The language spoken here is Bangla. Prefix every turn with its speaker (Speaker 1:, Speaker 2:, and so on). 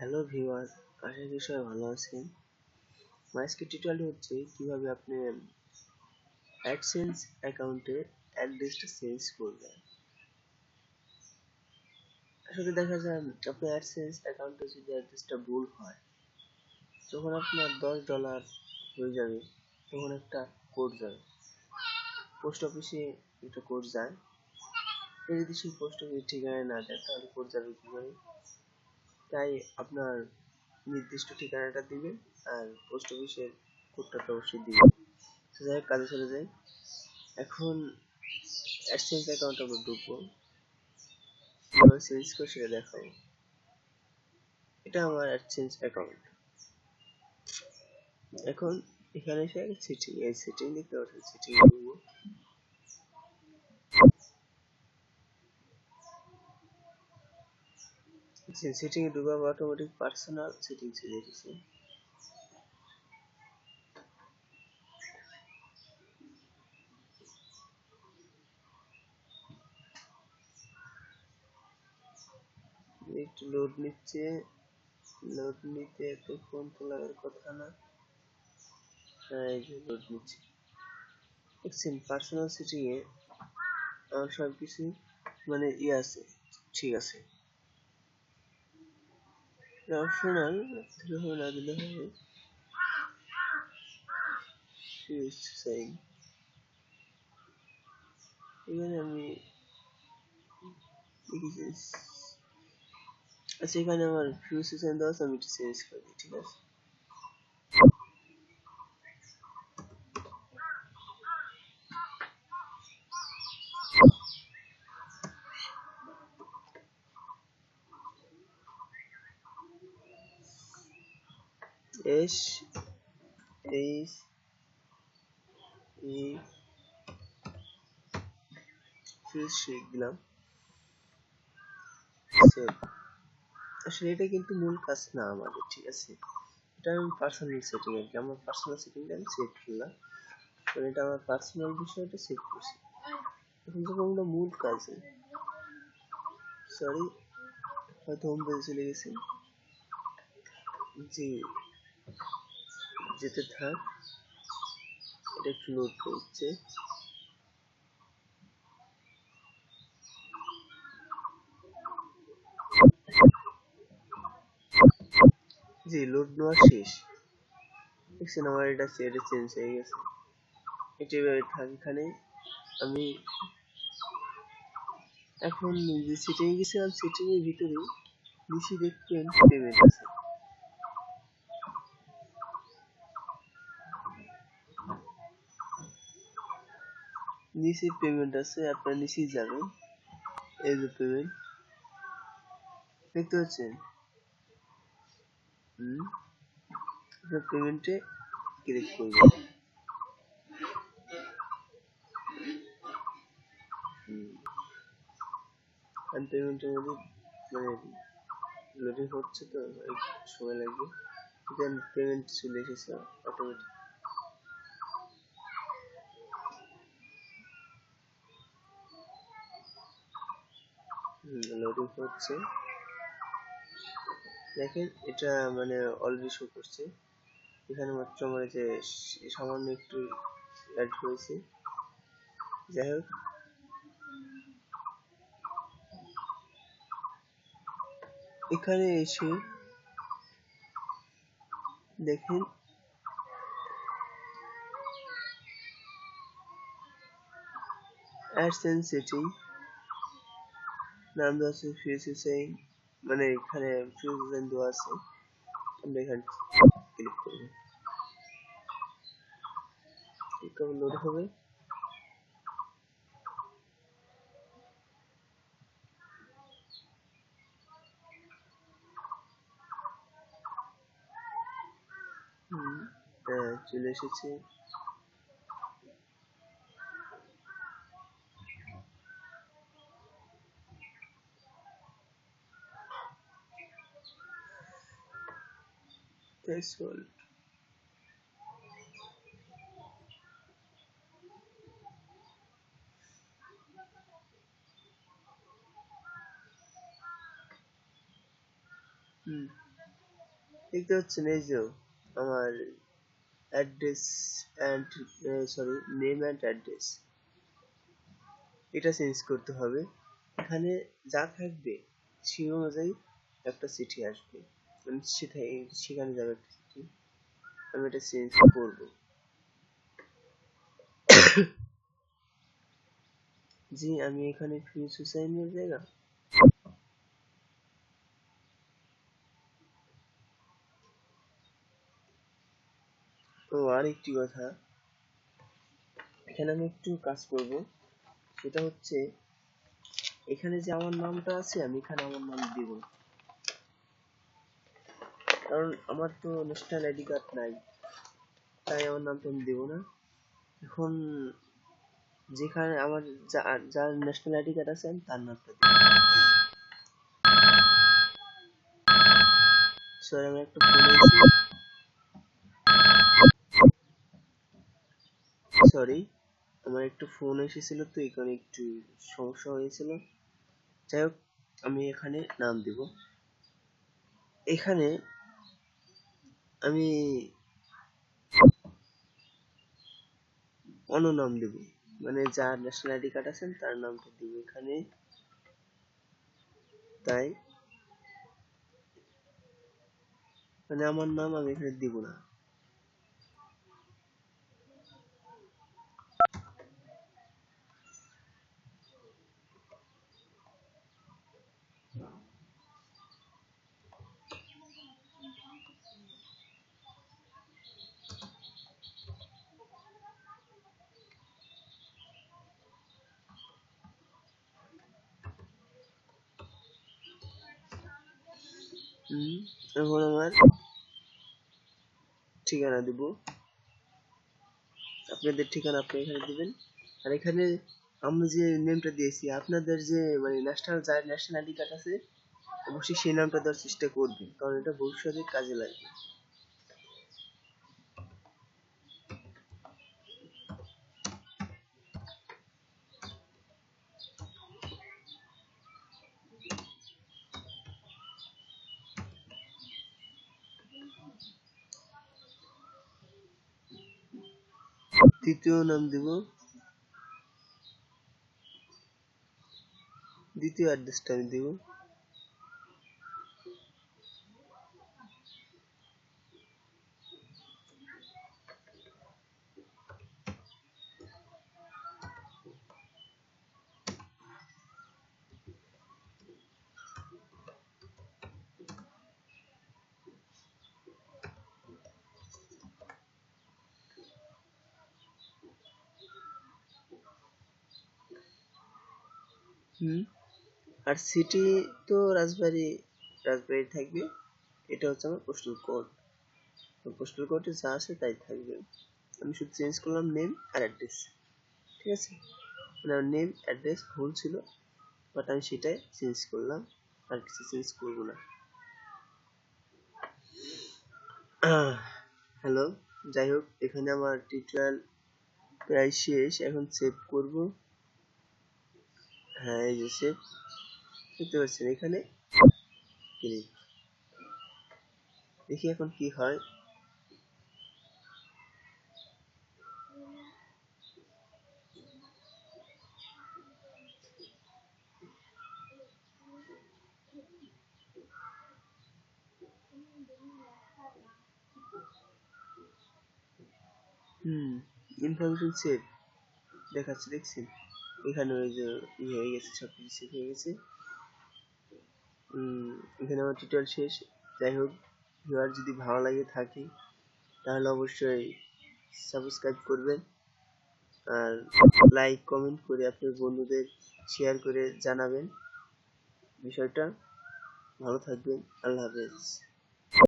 Speaker 1: হ্যালো ভিউয়ার, আশা করি সবাই ভালো আছেন। আজকে টিউটোরিয়াল হচ্ছে কিভাবে আপনি অ্যাডসেন্স অ্যাকাউন্টে অ্যাড্রেসটা চেঞ্জ করবেন। আসলে দেখা যায় আপনার অ্যাডসেন্স অ্যাকাউন্টে যদি অ্যাড্রেসটা ভুল হয়, যখন আপনার $10 হয়ে যাবে তখন একটা কোড যাবে, পোস্ট অফিসে একটা কোড যায়। যদি সেই পোস্ট অফিসের ঠিকানায় না যায় তাহলে কোড যাবে কিভাবে? তাই আপনার নির্দিষ্ট ঠিকানাটা দিবেন আর পোস্ট অফিসের কোডটা তো অবশ্যই দিবেন। যাই হোক, কাজে চলে যাই। এখন অ্যাডসেন্স অ্যাকাউন্ট আমরা ঢুকবো, কিভাবে চেঞ্জ করে সেটা দেখাবো। এটা আমার অ্যাডসেন্স অ্যাকাউন্ট। এখন এখানে এসে সেটিং, এই সেটিং দেখতে পাচ্ছেন, সেটিং এ ঢুকবো। সেটিং এ ঢুকবো, অটোমেটিক পার্সোনাল সেটিং চলে এসেছে। একটু লোড নিচ্ছে, লোড নিতে এতক্ষণ তো লাগার কথা না। হ্যাঁ, এই যে লোড নিচ্ছে। দেখছেন পার্সোনাল সেটিং এ আমার সবকিছু মানে আছে, ঠিক আছে। অপশনাল দিলে হবে না, দিলে হবে এখানে আমি আচ্ছা, এখানে আমার ফিউজ সেশন দেওয়া আছে, আমি একটু চেঞ্জ করে দিই, ঠিক আছে। এস এইচ ই ফিউজ শিখ দিলাম, সেভ। আসলে এটা কিন্তু মূল কাজ না আমাদের, ঠিক আছে। এটা আমি পার্সোনাল সেটিং, আর কি আমার পার্সোনাল সেটিংটা আমি সেট করলাম, কারণ এটা আমার পার্সোনাল বিষয়টা সেট করছি। এখন যখন আমরা মূল কাজে, সরি হয়তো হোম পেজে চলে গেছি, জি যেতে থাক, এটা একটু লোড করছে। জি, লোড নেওয়া শেষ। দেখছেন আমার এটা চেঞ্জ হয়ে গেছে। এটা এভাবে থাক এখানে। আমি এখন যে সেটিং গেছিলাম, সেটিং এর ভিতরে নিচে দেখবেন পেমেন্ট আছে। নিচে পেমেন্ট আছে, আপনার নিচেই যাবেন, এই যে পেমেন্ট দেখতে পাচ্ছেন। আপনার পেমেন্টে ক্লিক করবেন। পেমেন্টের মধ্যে মানে লোডিং হচ্ছে তো একটু সময় লাগবে, দেন পেমেন্ট চলে এসেছে অটোমেটিক। লোডিং হচ্ছে, দেখেন এটা মানে অলরেডি শো করছে। এখানে মাত্র আমার যে সামান্য একটু অ্যাড হয়েছে। যাই হোক, এখানে এসে দেখেন অ্যাডসেন্স সেটিং নাম দেওয়া আছে, ফিউজ সেটিং, মানে এখানে ফিউজ সেটিং দেওয়া আছে। আমরা এখানে ক্লিক করব, একটু লোড হবে। চলে এসেছে। থ্রেশহোল্ড, দেখতে পাচ্ছেন এই যে আমার address and name and address, এটা চেঞ্জ করতে হবে। এখানে যা থাকবে সেই অনুযায়ী একটা চিঠি আসবে, মানে সেখানে যাবে একটা চিঠি। আমি এটা চেঞ্জ করব। জি, আমি এখানে ফ্রি সুসাইনের জায়গা। ও, আর একটি কথা, এখানে আমি একটু কাজ করব। সেটা হচ্ছে এখানে যে আমার নামটা আছে, আমি এখানে আমার নাম দিব না, কারণ আমার তো ন্যাশনাল আইডি কার্ড নাই, তাই আমার নামটা আমি দেবো না। এখন যেখানে আমার যার ন্যাশনাল আইডি কার্ড আছে আমি তার নামটা দিব। সরি, আমার একটা ফোন এসেছে, সরি আমার একটু ফোন এসেছিল, তো এখানে একটু সমস্যা হয়েছিল। যাই হোক, আমি এখানে নাম দিব। এখানে আমি অন্য নাম দেব, মানে যার ন্যাশনাল আইডি কার্ড আছে তার নামটা দিব এখানে। তাই মানে আমার নাম আমি এখানে দিব না। এখন আমার ঠিকানা দিব, আপনাদের ঠিকানা আপনি এখানে দিবেন। আর এখানে আমি যে নেমটা দিয়েছি, আপনাদের যে মানে যার ন্যাশনাল আইডি কার্ড আছে অবশ্যই সেই নামটা দেওয়ার চেষ্টা করবেন, কারণ এটা ভবিষ্যতে কাজে লাগবে। তৃতীয় নাম দিব, দ্বিতীয় অ্যাড্রেসটা আমি দিব। আর সিটি তো রাজবাড়ি থাকবে। এটা হচ্ছে আমার পোস্টাল কোড, পোস্টাল কোডে যা আছে তাই থাকবে। আমি শুধু চেঞ্জ করলাম নেম আর অ্যাড্রেস, ঠিক আছে? মানে আমার নেম অ্যাড্রেস ভুল ছিল, বাট আমি সেটাই চেঞ্জ করলাম, আর কিছু চেঞ্জ করবো না। হ্যালো, যাই হোক, এখানে আমার টিউটোরিয়াল প্রায় শেষ। এখন সেভ করব। হ্যাঁ, এই যে সেভ, দেখতে পাচ্ছেন এখানে ক্লিক। দেখি এখন কি হয়। ইনফরমেশন সেভ দেখাচ্ছে, দেখছেন? এখানে ওই যে হয়ে গেছে, সব কিছু সেভ হয়ে গেছে। এখানে আমার টিউটোরিয়াল শেষ। যাই হোক, ভিউয়ার যদি ভালো লাগে থাকে তাহলে অবশ্যই সাবস্ক্রাইব করবেন, আর লাইক কমেন্ট করে আপনার বন্ধুদের শেয়ার করে জানাবেন বিষয়টা। ভালো থাকবেন, আল্লাহ হাফেজ।